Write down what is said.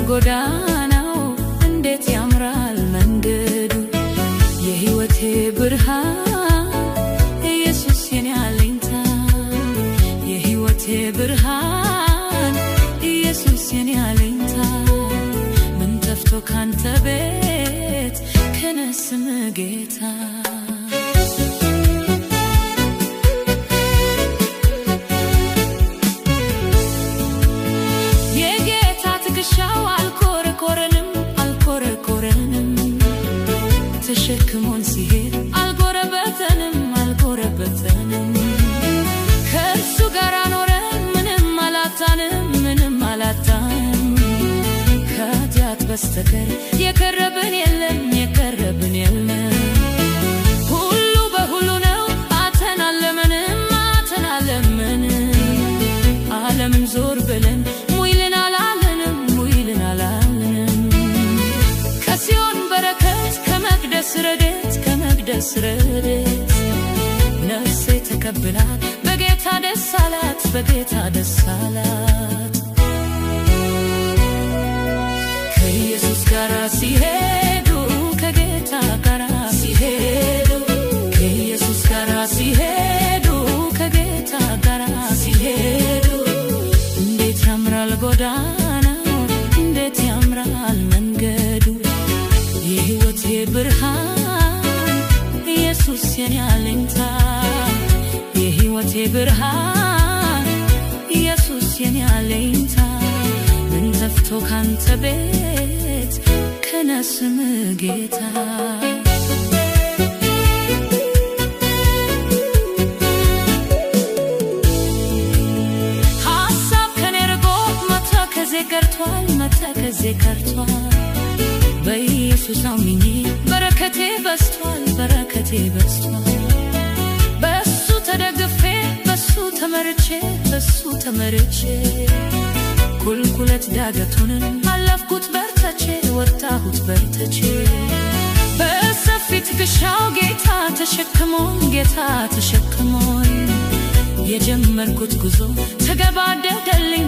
ጎዳናው እንዴት ያምራል መንገዱ የሕይወቴ ብርሃን ኢየሱስ የኔ አለኝታ የሕይወቴ ብርሃን ኢየሱስ የኔ አለኝታ ምን ጠፍቶ ካንተ ቤት ከነስም ጌታ ተሸክሞን ሲሄድ አልጎረበተንም ከእሱ ጋር ኖረን ምንም አላጣንም ከኃጢአት በስተቀር የቀረብን የለም ሁሉ በሁሉ ነው አተናለመንም ዓለምን ዞር ብለን ሙይልን አላለንም ከሲዮን በረከት ከመቅደስ ረድኤት ነፍሴ ተቀብላት በጌታ ደስ አላት ከኢየሱስ ጋር ሲሄዱ ከጌታ ጋር ሲሄዱ ከኢየሱስ ጋር ሲሄዱ ከጌታ ጋር ሲሄዱ እንዴት ያምራል ጎዳናው እንዴት ያምራል መንገዱ የሕይወቴ ብርሃን ኢየሱስ የኔ አለኝታ የሕይወቴ ብርሃን ኢየሱስ የኔ አለኝታ ምን ጠፍቶ ካንተ ቤት ከነስም ጌታ ሐሳብ ከኔ ርቆ መተከዜ ቀርቷል በኢየሱስ አምኜ በረከቴ በስቷል በሱ ተደግፌ በሱ ተመርቼ ቁልቁለት ዳገቱን አለፍኩት በርትቼ ወጣሁት በርትቼ በሰፊ ትከሻው ጌታ ተሸክሞኝ የጀመርኩት ጉዞ ተገባደደልኝ